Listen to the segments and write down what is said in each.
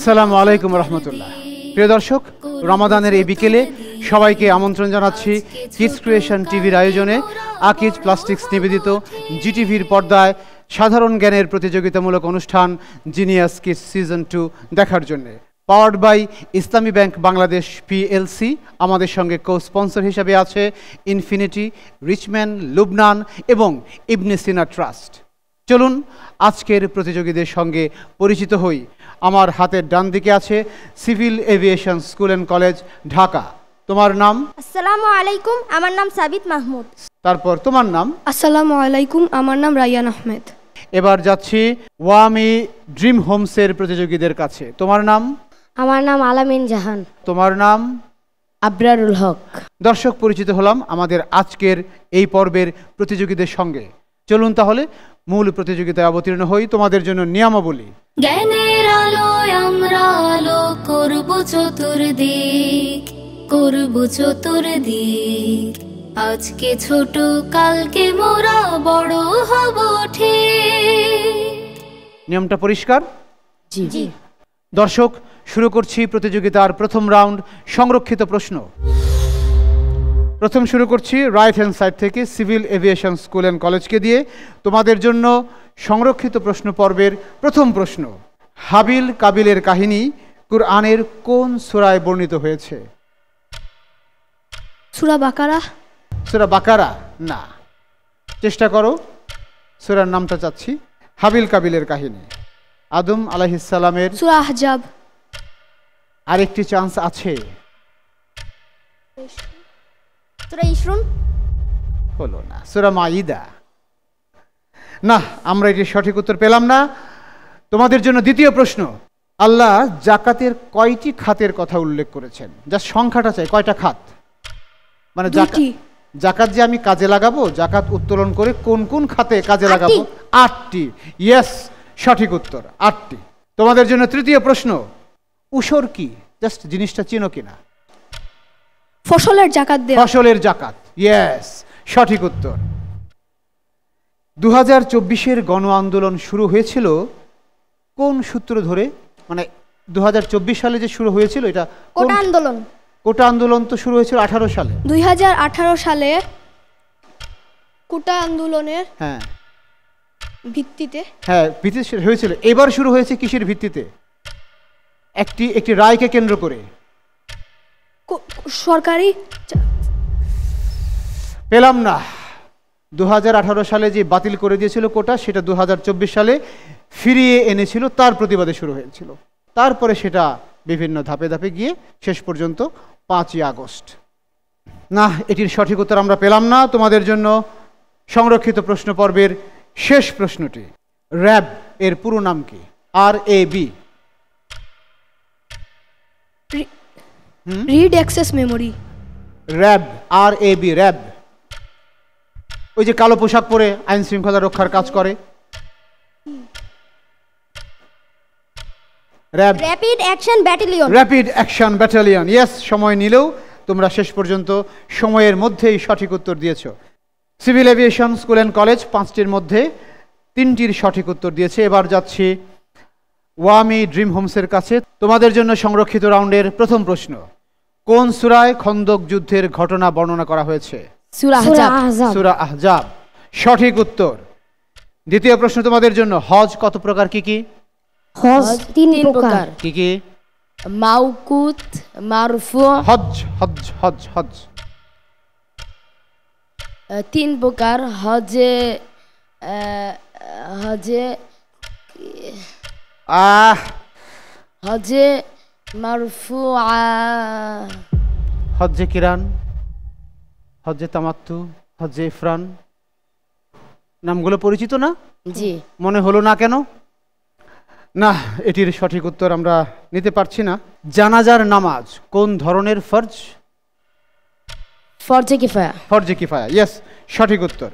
আসসালামু আলাইকুম রহমতুল্লাহ। প্রিয় দর্শক, রমাদানের এই বিকেলে সবাইকে আমন্ত্রণ জানাচ্ছি কিডস ক্রিয়েশন টিভির আয়োজনে আকিজ প্লাস্টিক্স নিবেদিত জিটিভির পর্দায় সাধারণ জ্ঞানের প্রতিযোগিতামূলক অনুষ্ঠান জিনিয়াস কিডস সিজন 2 দেখার জন্য। Powered by Islami Bank Bangladesh PLC. আমাদের সঙ্গে কো স্পন্সর হিসাবে আছে ইনফিনিটি, রিচম্যান, লুবনান এবং ইবনে সিনা ট্রাস্ট। চলুন আজকের প্রতিযোগীদের সঙ্গে পরিচিত হই। আমার হাতের ডান দিকে আছে civil aviation school and college, Dhaka. তোমার নাম? আসসালামু আলাইকুম, আমার নাম সাবিত মাহমুদ। তারপর তোমার নাম? আসসালামু আলাইকুম, আমার নাম রাইয়ান আহমেদ। এবার যাচ্ছি ওয়ামি ড্রিম হোমসের প্রতিযোগীদের কাছে। তোমার নাম? আমার নাম আলামিন জাহান। তোমার নাম? আবরারুল হক। দর্শক, পরিচিত হলাম আমাদের আজকের এই পর্বের প্রতিযোগীদের সঙ্গে। চলুন তাহলে মূল প্রতিযোগিতায় অবতীর্ণ হই। তোমাদের জন্য নিয়মাবলী। জ্ঞানের আলোয় আমরা আলো করব চতুর্দিক, করব চতুর্দিক। আজকে ছোট, কালকে মোরা বড় হব ঠিক। নিয়মটা পরিষ্কার? জি। দর্শক, শুরু করছি প্রতিযোগিতার প্রথম রাউন্ড, সংরক্ষিত প্রশ্ন। প্রথম শুরু করছি রাইট হ্যান্ড সাইড থেকে সিভিল এভিয়েশন স্কুল অ্যান্ড কলেজকে দিয়ে। তোমাদের জন্য সংরক্ষিত প্রশ্ন পর্বের প্রথম প্রশ্ন। হাবিল কাবিলের কাহিনী কুরআনের কোন সূরায় বর্ণিত হয়েছে? সূরা বাকারা। সূরা বাকারা না, চেষ্টা করো। সূরার নামটা চাচ্ছি। হাবিল কাবিলের কাহিনী আদম আলাইহিস সালামের। সূরা আহজাব। আরেকটি চান্স আছে। সূরা ইসরুন। হলো না। সূরা মাইদা। না, আমরা এটির সঠিক উত্তর পেলাম না। তোমাদের জন্য দ্বিতীয় প্রশ্ন। আল্লাহ জাকাতের কয়টি খাতের কথা উল্লেখ করেছেন? যা সংখ্যাটা চাই, কয়টা খাত? মানে জাকাত যে আমি কাজে লাগাবো, জাকাত উত্তোলন করে কোন কোন খাতে কাজে লাগাবো? 8টি। ইয়েস, সঠিক উত্তর 8টি। তোমাদের জন্য তৃতীয় প্রশ্ন। উসর কি? জাস্ট জিনিসটা চিনো কিনা? ফসলের জাকাত দেয়া। ফসলের জাকাত। ইয়েস, সঠিক উত্তর। 2024-এর গণ আন্দোলন শুরু হয়েছিল কোন সূত্র ধরে? মানে 2024 সালে যে শুরু হয়েছিল, এটা কোটা আন্দোলন। কোটা আন্দোলন তো শুরু হয়েছিল 18 সালে। 2018 সালে কোটা আন্দোলনের ভিত্তিতে। হ্যাঁ, ভিত্তিতে হয়েছিল। এবার শুরু হয়েছে কিসের ভিত্তিতে? একটি রায়কে কেন্দ্র করে। সরকারি পেলাম না। 2018 সালে যে বাতিল করে দিয়েছিল কোটা, সেটা 2024 সালে ফিরিয়ে এনেছিল, তার প্রতিবাদে শুরু হয়েছিল। তারপরে সেটা বিভিন্ন ধাপে ধাপে গিয়ে শেষ পর্যন্ত 5ই আগস্ট। না, এটির সঠিক উত্তর আমরা পেলাম না। তোমাদের জন্য সংরক্ষিত প্রশ্ন পর্বের শেষ প্রশ্নটি। র্যাব এর পুরো নাম কি? RAB। Read access memory. RAB, RAB, RAB. ওই যে কালো পোশাক পরে আইন শৃঙ্খলা রক্ষার কাজ করে, RAB. Rapid action battalion. Rapid action battalion. Yes, সময় নিলেও তোমরা শেষ পর্যন্ত সময়ের মধ্যেই সঠিক উত্তর দিয়েছো। Civil aviation school and college 5টির মধ্যে 3টির সঠিক উত্তর দিয়েছে। এবার যাচ্ছি ওয়ামি ড্রিম হোমসের কাছে। তোমাদের জন্য সংরক্ষিত রাউন্ডের প্রথম প্রশ্ন। কোন সূরায় খন্দক যুদ্ধের ঘটনা বর্ণনা করা হয়েছে? সূরা আহজাব। সূরা আহজাব, সঠিক উত্তর। দ্বিতীয় প্রশ্ন তোমাদের জন্য। হজ কত প্রকার, কি কি? হজ 3 প্রকার। কি কি? মাওকুত, মারফু। হজ হজ হজ হজ 3 প্রকার। হজে মারফুআ, হজ্জে কিরান, হজ্জে তামাত্তু, হজ্জে ইফরান। নামগুলো পরিচিত না? জি। মনে হলো না কেন? না, এটির সঠিক উত্তর আমরা নিতে পারছি না। জানাজার নামাজ কোন ধরনের ফরজ? ফরজে কিফায়া। ফরজে কিফায়া। ইয়েস, সঠিক উত্তর।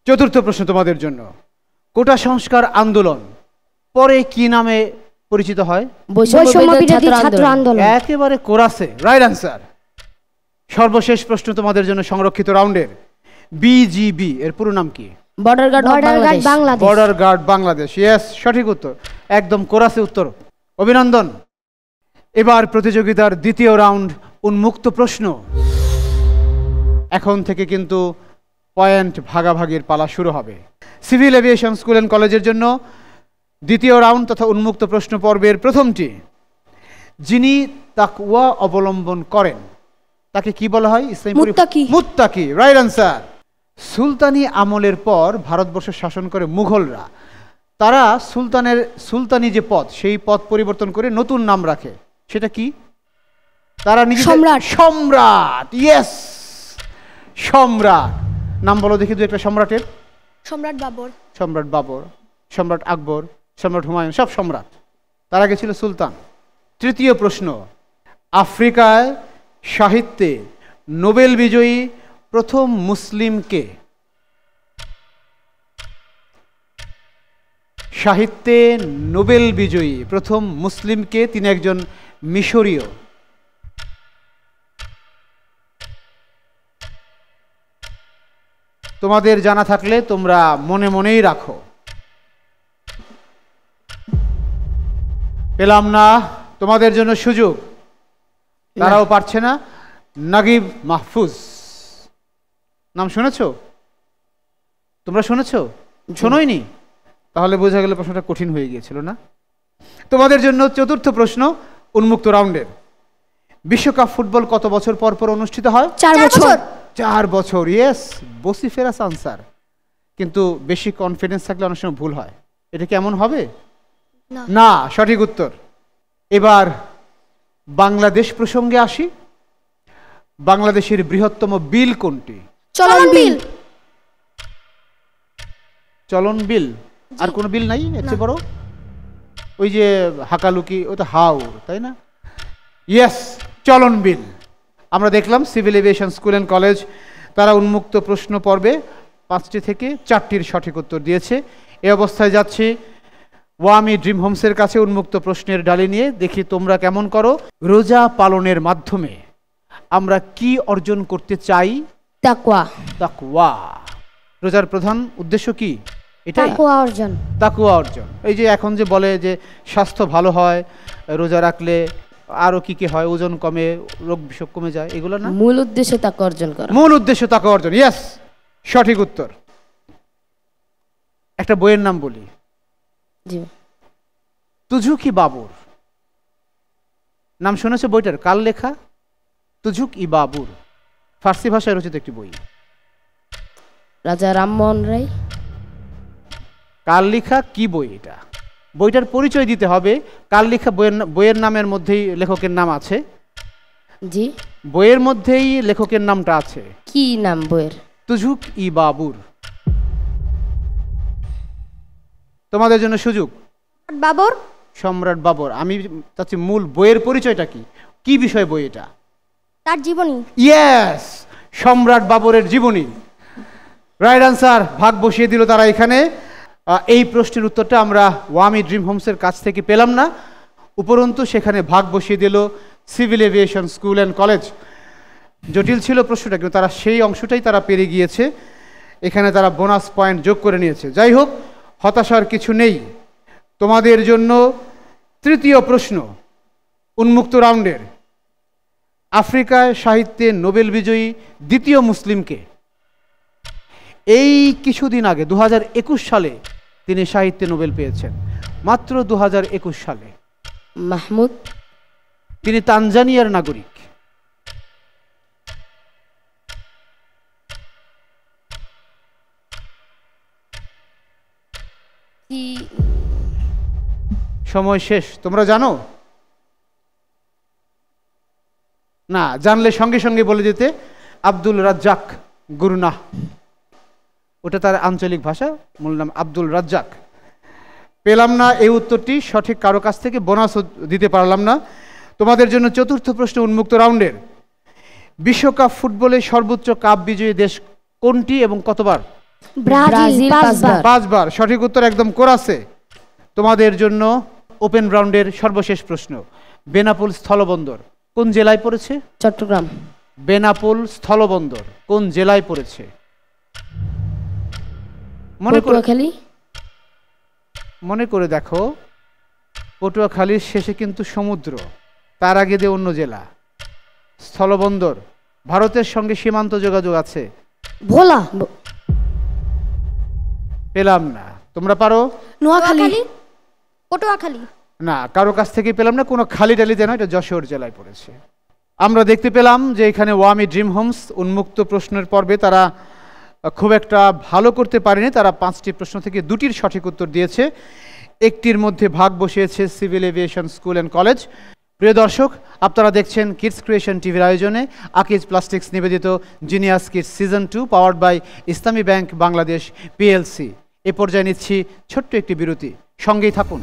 চতুর্থ প্রশ্ন তোমাদের জন্য। কোটা সংস্কার আন্দোলন পরে কি নামে পরিচিত হয়? বৈষম্য বিরোধী ছাত্র আন্দোলন। একেবারে কোরাসে, রাইট অ্যান্সার। সর্বশেষ প্রশ্ন তোমাদের জন্য সংরক্ষিত রাউন্ডের। BGB এর পুরো নাম কি? Border Guard Bangladesh. Border Guard Bangladesh. Yes, সঠিক উত্তর। একদম কোরাসে উত্তর। অভিনন্দন। এবার প্রতিযোগিতার দ্বিতীয় রাউন্ড উন্মুক্ত প্রশ্ন। এখন থেকে কিন্তু পয়েন্ট ভাগাভাগির পালা শুরু হবে। সিভিল এভিয়েশন স্কুল অ্যান্ড কলেজের জন্য দ্বিতীয় রাউন্ড তথা উন্মুক্ত প্রশ্ন পর্বের প্রথমটি, যিনি তাকওয়া অবলম্বন করেন তাকে কি বলা হয়? ইসলামী মুত্তাকি। মুত্তাকি, রাইট আনসার। সুলতানি আমলের পর ভারতবর্ষ শাসন করে মুঘলরা, তারা সুলতানি যে পদ সেই পদ পরিবর্তন করে নতুন নাম রাখে, সেটা কি? তারা নিজে সম্রাট। সম্রাট, ইয়েস, সম্রাট। নাম বলো দেখি দু একটা সম্রাটের। সম্রাট বাবর, সম্রাট বাবর, সম্রাট আকবর, সম্রাট হুমায়ুন, সব সম্রাট। তার আগে ছিল সুলতান। তৃতীয় প্রশ্ন, আফ্রিকায় সাহিত্যে নোবেল বিজয়ী প্রথম মুসলিম কে? সাহিত্যে নোবেল বিজয়ী প্রথম মুসলিম কে? তিনি একজন মিশরীয়। তোমাদের জানা থাকলে তোমরা মনে মনেই রাখো। পেলাম না, তোমাদের জন্য সুযোগ। তারাও পারছে না। নাগিব মাহফুজ, নাম শুনেছো? তোমরা শুনেছো? শোনোইনি? তাহলে বোঝা গেল প্রশ্নটা কঠিন হয়ে গিয়েছিল না? তোমাদের জন্য চতুর্থ প্রশ্ন উন্মুক্ত রাউন্ডের। বিশ্বকাপ ফুটবল কত বছর পর পর অনুষ্ঠিত হয়? 4 বছর। 4 বছর, ইয়েস, বসিফেরাস আনসার। কিন্তু বেশি কনফিডেন্স থাকলে অনেক সময় ভুল হয়। এটা কি এমন হবে? না, সঠিক উত্তর। এবার বাংলাদেশ প্রসঙ্গে আসি। বাংলাদেশের বৃহত্তম বিল কোনটি? চলন বিল। চলন বিল। আর কোনো বিল নাই এর চেয়ে বড়? ওই যে হাকালুকি, ও তো হাওর, তাই না? ইয়েস, চলন বিল। আমরা দেখলাম civil aviation school and college তারা উন্মুক্ত প্রশ্ন পর্বে 5টি থেকে 4টির সঠিক উত্তর দিয়েছে। এই অবস্থায় যাচ্ছি ওয়ামি ড্রিম হোমসের কাছে উন্মুক্ত প্রশ্নের ডালি নিয়ে। দেখি তোমরা কেমন করো। রোজা পালনের মাধ্যমে আমরা কি অর্জন করতে চাই? তাকওয়া। তাকওয়া। রোজার প্রধান উদ্দেশ্য কি? এটাই, তাকওয়া অর্জন। তাকওয়া অর্জন। এই যে এখন যে বলে যে স্বাস্থ্য ভালো হয় রোজা রাখলে, আরো কি কি হয়, ওজন কমে, রোগ বিসুখ কমে যায়, এগুলো না? মূল উদ্দেশ্য তাকওয়া অর্জন করা। মূল উদ্দেশ্য তাকওয়া অর্জন, ইয়েস, সঠিক উত্তর। একটা বইয়ের নাম বলি, জি। তুঝুক ই বাবুর। নাম শুনেছো বইটার? কার লেখা? তুঝুক ই বাবুর, ফার্সি ভাষায় রচিত একটি বই। রাজা রামমোহন রায়। কার লেখা, কি বই এটা? বইটার পরিচয় দিতে হবে। কার লেখা বইয়ের নামের মধ্যেই লেখকের নাম আছে। জি, বইয়ের মধ্যেই লেখকের নামটা আছে। কি নাম বইয়ের? তুঝুক ই বাবুর। তোমাদের জন্য সুযোগ। বাবর। সম্রাট বাবর। আমি চাচ্ছি মূল বইয়ের পরিচয়টা কি, কি বিষয় বই এটা? তার জীবনী। ইয়েস, সম্রাট বাবরের জীবনী, রাইট আনসার। ভাগ বসিয়ে দিল তারা এখানে। এই প্রশ্নের উত্তরটা আমরা ওয়ামি ড্রিম হোমসের কাছ থেকে পেলাম না, উপরন্তু সেখানে ভাগ বসিয়ে দিল civil aviation school and college. জটিল ছিল প্রশ্নটা, কিন্তু তারা সেই অংশটাই তারা পেরে গিয়েছে। এখানে তারা বোনাস পয়েন্ট যোগ করে নিয়েছে। যাই হোক, হতাশার কিছু নেই। তোমাদের জন্য তৃতীয় প্রশ্ন উন্মুক্ত রাউন্ডের। আফ্রিকায় সাহিত্যে নোবেল বিজয়ী দ্বিতীয় মুসলিমকে? এই কিছুদিন আগে 2021 সালে তিনি সাহিত্যে নোবেল পেয়েছেন, মাত্র 2021 সালে। মাহমুদ। তিনি তানজানিয়ার নাগরিক। সময় শেষ। তোমরা জানো না? জানলে সঙ্গে সঙ্গে বলে দিতে। আব্দুল রাজ্জাক গুরনাহ, ওটা তার আঞ্চলিক ভাষা, মূল নাম আব্দুল রাজ্জাক। পেলাম না এই উত্তরটি সঠিক কারো কাছ থেকে, বোনাসও দিতে পারলাম না। তোমাদের জন্য চতুর্থ প্রশ্ন উন্মুক্ত রাউন্ডের। বিশ্বকাপ ফুটবলে সর্বোচ্চ কাপ বিজয়ী দেশ কোনটি এবং কতবার? ব্রাজিল 5 বার। 5 বার, সঠিক উত্তর একদম কোরাসে। তোমাদের জন্য ওপেন রাউন্ডের সর্বশেষ প্রশ্ন। বেনাপোল স্থলবন্দর কোন জেলায় পড়েছে? চট্টগ্রাম। বেনাপোল স্থলবন্দর কোন জেলায় পড়েছে? মনে করে দেখো, পটুয়াখালীর শেষে কিন্তু সমুদ্র, তার আগে দিয়ে অন্য জেলা, স্থলবন্দর, ভারতের সঙ্গে সীমান্ত যোগাযোগ আছে। ভোলা। পেলাম না, তোমরা পারো? নোয়াখালী, পটুয়াখালী। না, কারো কাছ থেকে পেলাম না, কোনো খালি টালিতে নয়, এটা যশোর জেলায় পড়েছে। আমরা দেখতে পেলাম যে এখানে ওয়ামি ড্রিম হোমস উন্মুক্ত প্রশ্নের পর্বে তারা খুব একটা ভালো করতে পারেনি। তারা 5টি প্রশ্ন থেকে 2টির সঠিক উত্তর দিয়েছে, একটির মধ্যে ভাগ বসিয়েছে Civil aviation school and College. প্রিয় দর্শক, আপনারা দেখছেন কিডস ক্রিয়েশন টিভির আয়োজনে আকিজ প্লাস্টিক্স নিবেদিত Genius Kids season 2 powered by Islami Bank Bangladesh PLC. এ পর্যায়ে নিচ্ছি ছোট্ট একটি বিরতি, সঙ্গেই থাকুন।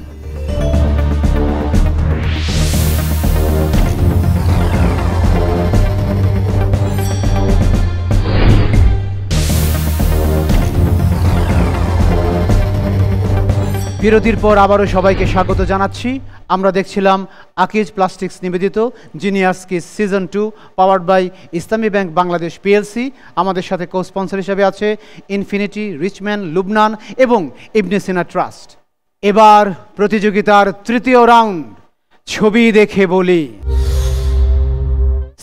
বিরতির পর আবারও সবাইকে স্বাগত জানাচ্ছি। আমরা দেখছিলাম আকিজ প্লাস্টিক্স নিবেদিত Genius Kids season 2 powered by Islami Bank Bangladesh PLC. আমাদের সাথে কো স্পন্সর হিসেবে আছে ইনফিনিটি, রিচম্যান, লুবনান এবং ইবনে সিনা ট্রাস্ট। এবার প্রতিযোগিতার তৃতীয় রাউন্ড, ছবি দেখে বলি।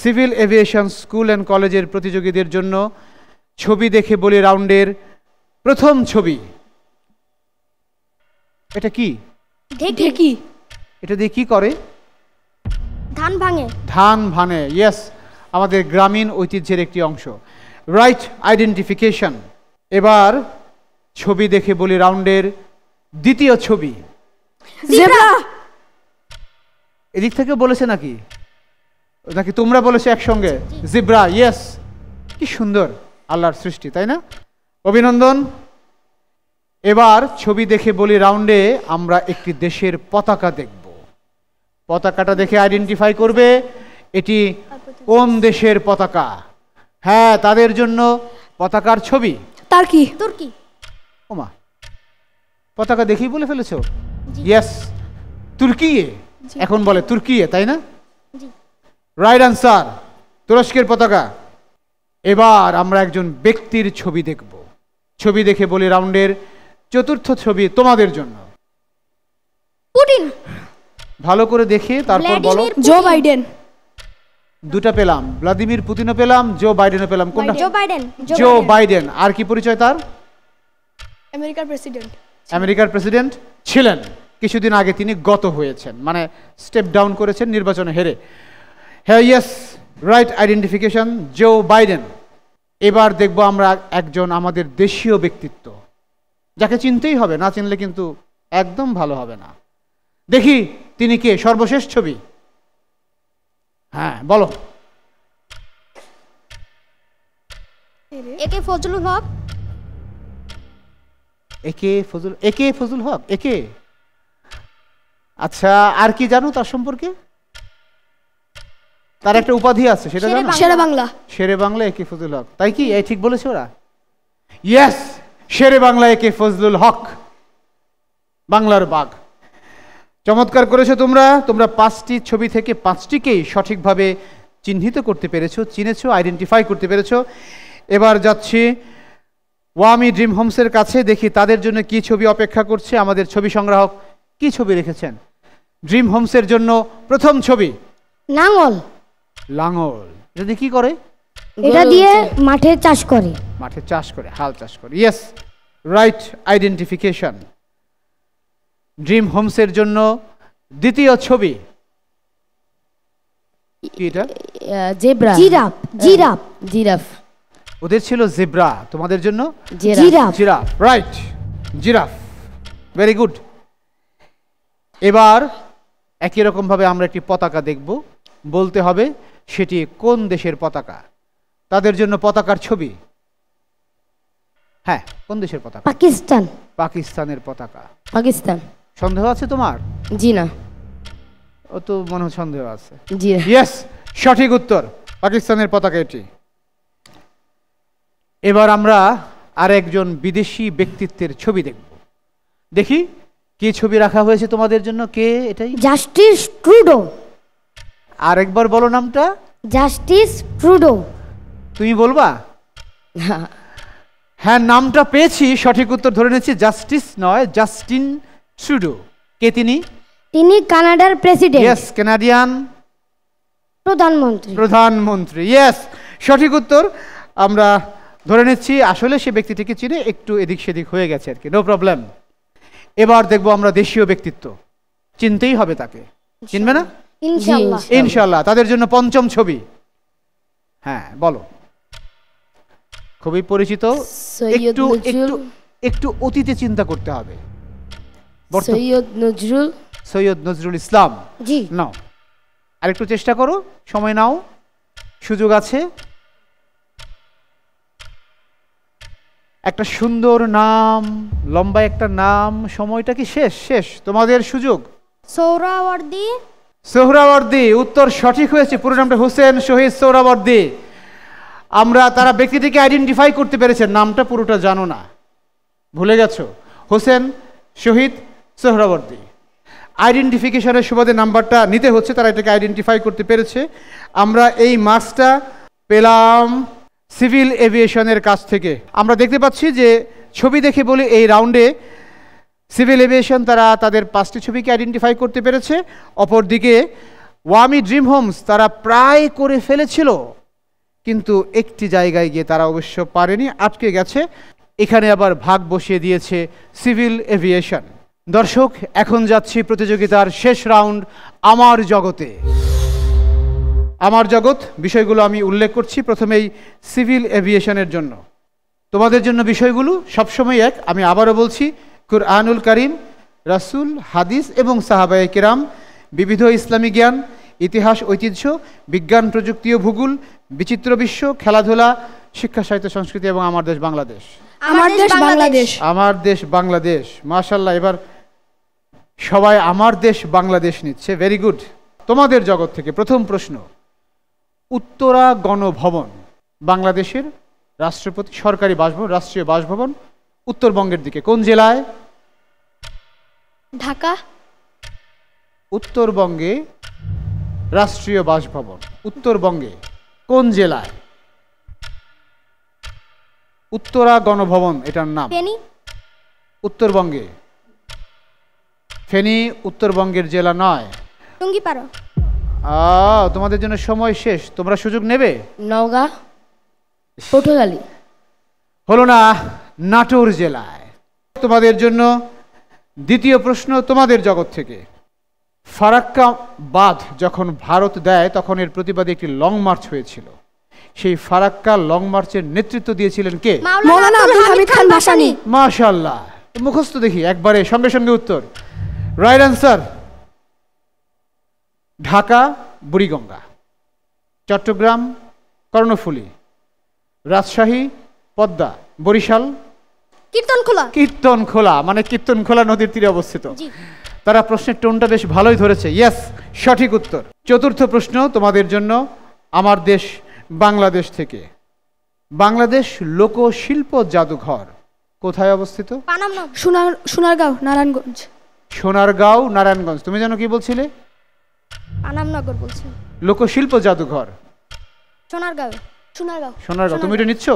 সিভিল এভিয়েশন স্কুল অ্যান্ড কলেজের প্রতিযোগীদের জন্য ছবি দেখে বলি রাউন্ডের প্রথম ছবি। এটা কি? ঢেকি। এটা দিয়ে কি করে? ধান ভাঙে। ধান ভানে, ইয়েস, আমাদের গ্রামীণ ঐতিহ্যের একটি অংশ। Right identification. এবার ছবি দেখে বলি রাউন্ডের দ্বিতীয় ছবি। জেব্রা। এদিক থেকে বলেছে নাকি নাকি তোমরা বলেছো একসঙ্গে? Zebra, yes. কি সুন্দর আল্লাহর সৃষ্টি, তাই না? অভিনন্দন। এবার ছবি দেখে বলি রাউন্ডে আমরা একটি দেশের পতাকা দেখব। পতাকাটা দেখে আইডেন্টিফাই করবে এটি কোন দেশের পতাকা। হ্যাঁ, তাদের জন্য পতাকার ছবি। তুর্কি। তুর্কি। ওমা, পতাকা দেখেই বলে ফেলেছো? Yes, Turkiye. এখন বলে তুর্কিয়ে, তাই না? রাইট আনসার, তুরস্কের পতাকা। এবার আমরা একজন ব্যক্তির ছবি দেখব। ছবি দেখে বলি রাউন্ডের চতুর্থ ছবি তোমাদের জন্য। পুতিন। ভালো করে দেখে তারপর বলো। Joe Biden. দুটো পেলাম, ভ্লাদিমির পুতিনও পেলাম, জো বাইডেনও পেলাম। কোনটা? Joe Biden. Joe Biden. আর কি পরিচয় তার? আমেরিকার প্রেসিডেন্ট। আমেরিকার প্রেসিডেন্ট ছিলেন, কিছুদিন আগে তিনি গত হয়েছেন, মানে স্টেপ ডাউন করেছেন নির্বাচনে হেরে। হ্যাঁ, yes, right identification, Joe Biden. এবার দেখব আমরা একজন আমাদের দেশীয় ব্যক্তিত্ব, যাকে চিনতেই হবে, না চিনলে কিন্তু একদম ভালো হবে না। দেখি তিনি কে। সর্বশেষ ছবি। হ্যাঁ, বলো। একে ফজলুল হক। একে ফজলুল হক। একে, আচ্ছা, আর কি জানো তার সম্পর্কে? তার একটা উপাধি আছে, সেটা জানো? শেরে বাংলা। শেরে বাংলা একে ফজলুল হক, তাই কি? এই ঠিক বলেছে ওরা? ইয়েস, শেরে বাংলা একে ফজলুল হক, বাংলার বাঘ। চমৎকার করেছো তোমরা। তোমরা 5টি ছবি থেকে 5টিকেই সঠিকভাবে চিহ্নিত করতে পেরেছো, চিনেছো, আইডেন্টিফাই করতে পেরেছো। এবার যাচ্ছি ওয়ামি ড্রিম হোমসের কাছে, দেখি তাদের জন্য কি ছবি অপেক্ষা করছে। আমাদের ছবি সংগ্রাহক কি ছবি রেখেছেন ড্রিম হোমসের জন্য? প্রথম ছবি লাঙল। লাঙল। যদি কি করে? এটা দিয়ে মাঠে চাষ করে। মাঠে চাষ করে, হাল চাষ করে। Yes, right identification. ড্রিম হোমসের জন্য দ্বিতীয় ছবি কি? এটা জেব্রা। জিরাফ। জিরাফ। জিরাফ। ওদের ছিল জেব্রা, তোমাদের জন্য giraffe. Giraffe, right, giraffe, very good. এবার একই রকম ভাবে আমরা একটি পতাকা দেখব, বলতে হবে সেটি কোন দেশের পতাকা। তাদের জন্য পতাকার ছবি। হ্যাঁ, কোন দেশের পতাকা? পাকিস্তান। পাকিস্তানের পতাকা। পাকিস্তান। সন্দেহ আছে তোমার? জি না। ও তো মনে হয় সন্দেহ আছে। জি। ইয়েস, সঠিক উত্তর, পাকিস্তানের পতাকা এটি। এবার আমরা আর একজন বিদেশি ব্যক্তিত্বের ছবি দেখব। দেখি কি ছবি রাখা হয়েছে তোমাদের জন্য। কে এটাই? Justice Trudeau. আরেকবার বলো নামটা। Justice Trudeau. তুমি বলবা? হ্যাঁ, নামটা পেয়েছি, সঠিক উত্তর ধরে নিয়েছি। জাস্টিস নয়, জাস্টিন ট্রুডো। কে তিনি? তিনি কানাডার প্রেসিডেন্ট। ইয়েস, কানাডিয়ান প্রধানমন্ত্রী। প্রধানমন্ত্রী, ইয়েস সঠিক উত্তর। আমরা ধরে নিচ্ছি আসলে সে ব্যক্তিটিকে চিনে, একটু এদিক সেদিক হয়ে গেছে আর কি, নো প্রবলেম। এবার দেখবো আমরা দেশীয় ব্যক্তিত্ব, চিনতেই হবে তাকে, চিনবে না? ইনশাআল্লাহ। ইনশাআল্লাহ। তাদের জন্য পঞ্চম ছবি, হ্যাঁ বলো। খুবই পরিচিত, একটু একটু একটু অতীতে চিন্তা করতে হবে। সৈয়দ নজরুল ইসলাম। জি। নাও আরেকটু চেষ্টা করো, সময় নাও, সুযোগ আছে। একটা সুন্দর নাম, লম্বা একটা নাম, সময়টা কি শেষ? শেষ, তোমাদের সুযোগ। সোহরাওয়ার্দী। সোহরাওয়ার্দী, উত্তর সঠিক হয়েছে। পুরো নামটা হোসেন শহীদ সোহরাওয়ার্দী। আমরা তারা ব্যক্তিটিকে আইডেন্টিফাই করতে পেরেছেন, নামটা পুরোটা জানো না, ভুলে গেছো। হোসেন শহীদ সোহরাওয়ার্দী, আইডেন্টিফিকেশনের সুবাদে নাম্বারটা নিতে হচ্ছে, তারা এটাকে আইডেন্টিফাই করতে পেরেছে। আমরা এই মার্কসটা পেলাম সিভিল এভিয়েশনের কাছ থেকে। আমরা দেখতে পাচ্ছি যে ছবি দেখে বলে এই রাউন্ডে সিভিল এভিয়েশন তারা তাদের 5টি ছবিকে আইডেন্টিফাই করতে পেরেছে। অপরদিকে ওয়ামি ড্রিম হোমস তারা প্রায় করে ফেলেছিল, কিন্তু একটি জায়গায় গিয়ে তারা অবশ্য পারেনি, আটকে গেছে। এখানে আবার ভাগ বসিয়ে দিয়েছে সিভিল এভিয়েশন। দর্শক, এখন যাচ্ছি প্রতিযোগিতার শেষ রাউন্ড, আমার জগতে। আমার জগৎ বিষয়গুলো আমি উল্লেখ করছি প্রথমেই সিভিল এভিয়েশনের জন্য। তোমাদের জন্য বিষয়গুলো সবসময় এক, আমি আবারও বলছি, কুরআনুল কারীম, রাসূল, হাদিস এবং সাহাবায়ে কেরাম, বিবিধ ইসলামী জ্ঞান, ইতিহাস, ঐতিহ্য, বিজ্ঞান, প্রযুক্তি ও ভূগোল, বিচিত্র বিশ্ব, খেলাধুলা, শিক্ষা, সাহিত্য, সংস্কৃতি এবং আমার দেশ বাংলাদেশ। আমার দেশ বাংলাদেশ। আমার দেশ বাংলাদেশ, মাশাআল্লাহ। এবার সবাই আমার দেশ বাংলাদেশ নিচ্ছে, ভেরি গুড। তোমাদের জগৎ থেকে প্রথম প্রশ্ন, উত্তরা গণভবন বাংলাদেশের রাষ্ট্রপতি সরকারি বাসভবন, রাষ্ট্রীয় বাসভবন, উত্তরবঙ্গের দিকে কোন জেলায়? ঢাকা। উত্তরবঙ্গে রাষ্ট্রীয় বাসভবন, উত্তরবঙ্গে কোন জেলায়? উত্তরা গণভবন এটার নাম। ফেনী। উত্তরবঙ্গে। ফেনী উত্তরবঙ্গের জেলা নয়। টুঙ্গিপাড়া। তোমাদের জন্য সময় শেষ, তোমরা সুযোগ নেবে। নওগাঁ, পটুয়াখালী। হলো না, নাটোর জেলায়। তোমাদের জন্য দ্বিতীয় প্রশ্ন তোমাদের জগৎ থেকে, ফারাক্কা বাঁধ যখন ভারত দেয় তখন এর প্রতিবাদে একটি লং মার্চ হয়েছিল, সেই ফারাক্কা লং মার্চের নেতৃত্ব দিয়েছিলেন কে? মাওলানা আব্দুল হামিদ খান ভাসানী। মাশাআল্লাহ, মুখস্থ দেখি একবারে, সঙ্গে সঙ্গে উত্তর। Right answer. ঢাকা বুড়িগঙ্গা, চট্টগ্রাম কর্ণফুলী, রাজশাহী পদ্মা, বরিশাল কীর্তনখোলা। কীর্তনখোলা, মানে কীর্তনখোলা নদীর তীরে অবস্থিত। তারা প্রশ্নের টোনটা বেশ ভালোই ধরেছে, ইয়েস সঠিক উত্তর। চতুর্থ প্রশ্ন তোমাদের জন্য আমার দেশ বাংলাদেশ থেকে, বাংলাদেশ লোকশিল্প জাদুঘর কোথায় অবস্থিত? সোনারগাঁও, নারায়ণগঞ্জ। সোনারগাঁও, নারায়ণগঞ্জ। তুমি যেন কি বলছিলে? পানামনগর বলছি। লোকশিল্প জাদুঘর সোনারগাঁও। সোনারগাঁও। সোনারগাঁও, তুমি এটা নিচ্ছ?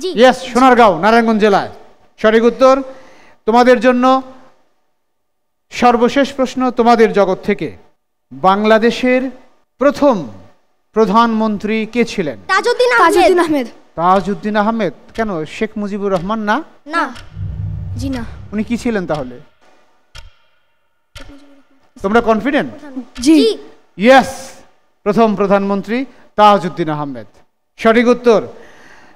জি। ইয়েস, সোনারগাঁও নারায়ণগঞ্জ জেলায়, সঠিক উত্তর। তোমাদের জন্য সর্বশেষ প্রশ্ন তোমাদের জগৎ থেকে, বাংলাদেশের প্রথম প্রধানমন্ত্রী কে ছিলেন? তাজউদ্দিন আহমেদ। তাজউদ্দিন আহমেদ। কেন, শেখ মুজিবুর রহমান না? না, জি না। উনি কি ছিলেন তাহলে? তোমরা কনফিডেন্ট? জি। ইয়েস, প্রথম প্রধানমন্ত্রী তাজউদ্দিন আহমেদ, সঠিক উত্তর।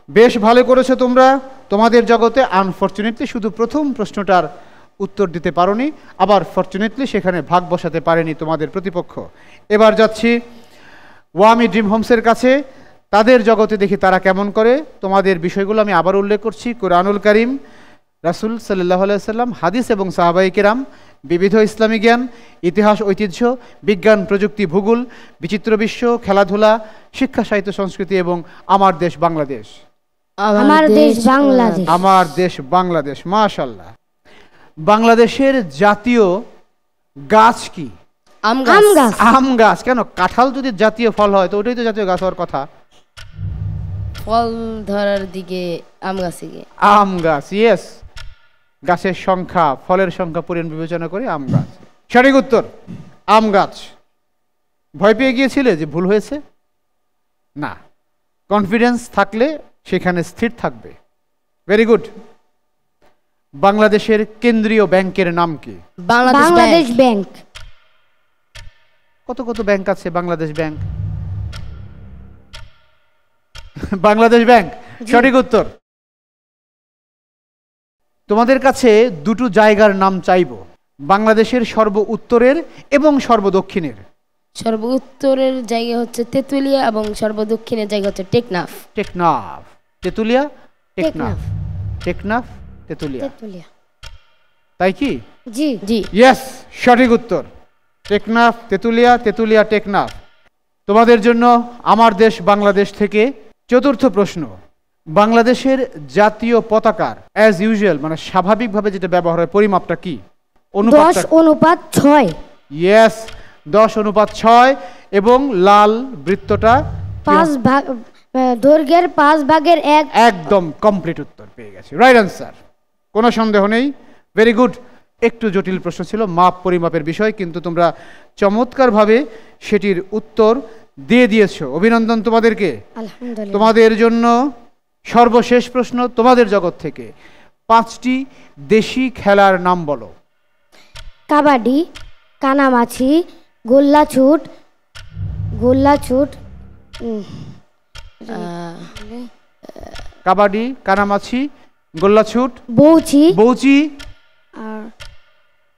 বেশ ভালো করেছো তোমরা তোমাদের জগতে। আনফরচুনেটলি শুধু প্রথম প্রশ্নটার উত্তর দিতে পারোনি, আবার ফরচুনেটলি সেখানে ভাগ বসাতে পারেনি তোমাদের প্রতিপক্ষ। এবার যাচ্ছি ওয়ামি ড্রিম হোমসের কাছে, তাদের জগতে দেখি তারা কেমন করে। তোমাদের বিষয়গুলো আমি আবার উল্লেখ করছি, কুরআনুল কারীম, রাসূল সাল্লাল্লাহু আলাইহি সাল্লাম, হাদিস এবং সাহাবায়ে কেরাম, বিবিধ ইসলামী জ্ঞান, ইতিহাস, ঐতিহ্য, বিজ্ঞান, প্রযুক্তি, ভূগোল, বিচিত্র বিশ্ব, খেলাধুলা, শিক্ষা, সাহিত্য, সংস্কৃতি এবং আমার দেশ বাংলাদেশ। আমার দেশ বাংলাদেশ। আমার দেশ বাংলাদেশ, মাশাআল্লাহ। বাংলাদেশের জাতীয় গাছ কি? আম গাছ। আম গাছ। কেন, কাঁঠাল যদি জাতীয় ফল হয় তো ওটাই তো জাতীয় গাছ হওয়ার কথা। ফল ধরার দিকে আম গাছে গিয়ে। আম গাছ, ইয়েস। গাছের সংখ্যা, ফলের সংখ্যা পরিমাণ বিবেচনা করে আম গাছ, সঠিক উত্তর। আম গাছ। ভয় পেয়ে গিয়েছিলে যে ভুল হয়েছে? না, কনফিডেন্স থাকলে সেখানে স্থির থাকবে। Very good. বাংলাদেশের কেন্দ্রীয় ব্যাংকের নাম কি? বাংলাদেশ ব্যাংক। কত কত ব্যাংক আছে বাংলাদেশ ব্যাংক? বাংলাদেশ ব্যাংক সঠিক উত্তর। তোমাদের কাছে দুটো জায়গার নাম চাইব, বাংলাদেশের সর্ব উত্তরের এবং সর্ব দক্ষিণের। সর্ব উত্তরের জায়গা হচ্ছে তেতুলিয়া এবং সর্ব দক্ষিণের জায়গা হচ্ছে টেকনাফ। টেকনাফ, তেতুলিয়া, টেকনাফ, টেকনাফ, তেতুলিয়া, তাই কি? জি জি, ইয়েস, সঠিক উত্তর। টেকনাফ, তেতুলিয়া, তেতুলিয়া, টেকনাফ। তোমাদের জন্য আমার দেশ বাংলাদেশ থেকে চতুর্থ প্রশ্ন। বাংলাদেশের জাতীয় পতাকার অ্যাজ ইউজুয়াল মানে স্বাভাবিকভাবে যেটা ব্যবহার হয় পরিমাপটা কি? 10:6। ইয়েস, 10:6 এবং লাল বৃত্তটা 5 ভাগ, দৈর্ঘ্যের 5 ভাগের 1। একদম কমপ্লিট উত্তর পেয়ে গেছে, রাইট আনসার, কোনো সন্দেহ নেই। Very good. একটু জটিল প্রশ্ন ছিল মাপ পরিমাপের বিষয়, কিন্তু তোমরা চমৎকারভাবে সেটির উত্তর দিয়ে দিয়েছো। অভিনন্দন তোমাদেরকে। আলহামদুলিল্লাহ। তোমাদের জন্য সর্বশেষ প্রশ্ন তোমাদের জগৎ থেকে। 5টি দেশি খেলার নাম বলো। কাবাডি, কানামাছি, গোল্লাছুট, কাবাডি, কানামাছি, গোল্লাছুট, বৌচি, আর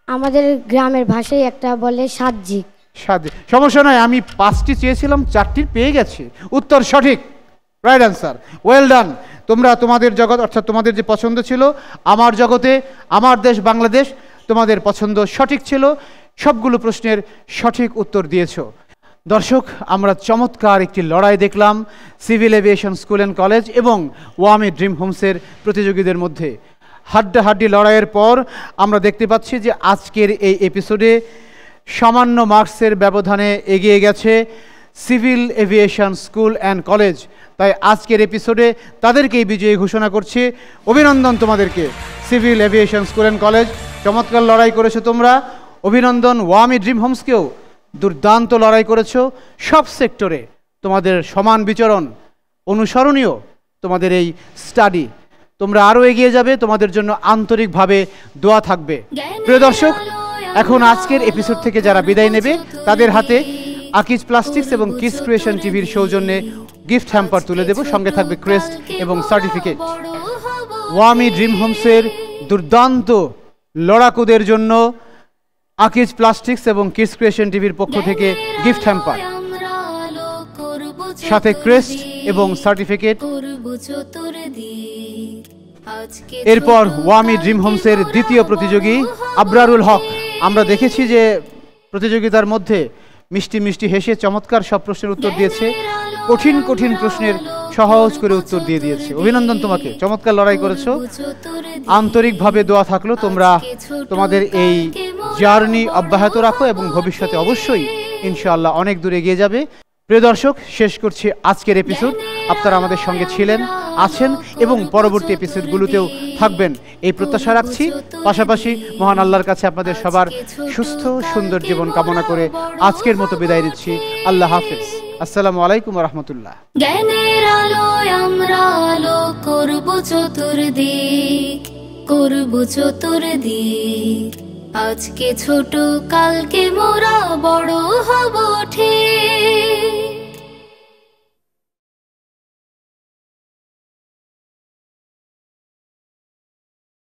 আমাদের গ্রামের ভাষায় একটা বলে সাতজি। সমস্যা নয়, আমি 5টি চেয়েছিলাম, 4টির পেয়ে গেছি। উত্তর সঠিক, রাইট আনসার, ওয়েল ডান। তোমরা তোমাদের জগৎ অর্থাৎ তোমাদের যে পছন্দ ছিল আমার জগতে আমার দেশ বাংলাদেশ, তোমাদের পছন্দ সঠিক ছিল, সবগুলো প্রশ্নের সঠিক উত্তর দিয়েছো। দর্শক, আমরা চমৎকার একটি লড়াই দেখলাম civil aviation school and college এবং ওয়ামি ড্রিম হোমসের প্রতিযোগীদের মধ্যে। হাড্ডাহাড্ডি লড়াইয়ের পর আমরা দেখতে পাচ্ছি যে আজকের এই এপিসোডে সামান্য মার্কসের ব্যবধানে এগিয়ে গেছে civil aviation school and college. তাই আজকের এপিসোডে তাদেরকেই বিজয়ী ঘোষণা করছি। অভিনন্দন তোমাদেরকে civil aviation school and college, চমৎকার লড়াই করেছো তোমরা। অভিনন্দন ওয়ামি ড্রিম হোমসকেও, দুর্দান্ত লড়াই করেছো। সব সেক্টরে তোমাদের সমান বিচরণ, অনুসরণীয় তোমাদের এই স্টাডি। তোমরা আরও এগিয়ে যাবে, তোমাদের জন্য আন্তরিকভাবে দোয়া থাকবে। প্রিয় দর্শক, এখন আজকের এপিসোড থেকে যারা বিদায় নেবে তাদের হাতে আকিজ প্লাস্টিক্স এবং কিস ক্রিয়েশন টিভির সৌজন্যে গিফট হ্যাম্পার তুলে দেব, সঙ্গে থাকবে ক্রেস্ট এবং সার্টিফিকেট। ওয়ামি ড্রিম হোমসের দুর্দান্ত লড়াকুদের জন্য আকিজ প্লাস্টিক্স এবং কিস ক্রিয়েশন টিভির পক্ষ থেকে গিফট হ্যাম্পার, সাথে ক্রেস্ট এবং সার্টিফিকেট। এরপর ওয়ামি ড্রিম হোমসের দ্বিতীয় প্রতিযোগী আবরারুল হক। আমরা দেখেছি যে প্রতিযোগিতার মধ্যে মিষ্টি মিষ্টি হেসে চমৎকার সব প্রশ্নের উত্তর দিয়েছে, কঠিন কঠিন প্রশ্নের সহজ করে উত্তর দিয়ে দিয়েছে। অভিনন্দন তোমাকে, চমৎকার লড়াই করেছো। আন্তরিকভাবে দোয়া থাকলো তোমরা তোমাদের এই জার্নি অব্যাহত রাখো এবং ভবিষ্যতে অবশ্যই ইনশাআল্লাহ অনেক দূর এগিয়ে যাবে। প্রিয় দর্শক, শেষ করছি আজকের এপিসোড। আপনারা আমাদের সঙ্গে ছিলেন, আছেন এবং পরবর্তী এপিসোডগুলোতেও থাকবেন এই প্রত্যাশা রাখছি। পাশাপাশি মহান আল্লাহর কাছে আপনাদের সবার সুস্থ সুন্দর জীবন কামনা করে আজকের মতো বিদায় দিচ্ছি। আল্লাহ হাফেজ। আসসালামু আলাইকুম ওয়া রাহমাতুল্লাহ। জ্ঞানের আলোয় আমরা আলো করব চতুর্দিক, করব চতুর্দিক। আজকে ছোট, কালকে মোরা বড় হব ঠিক।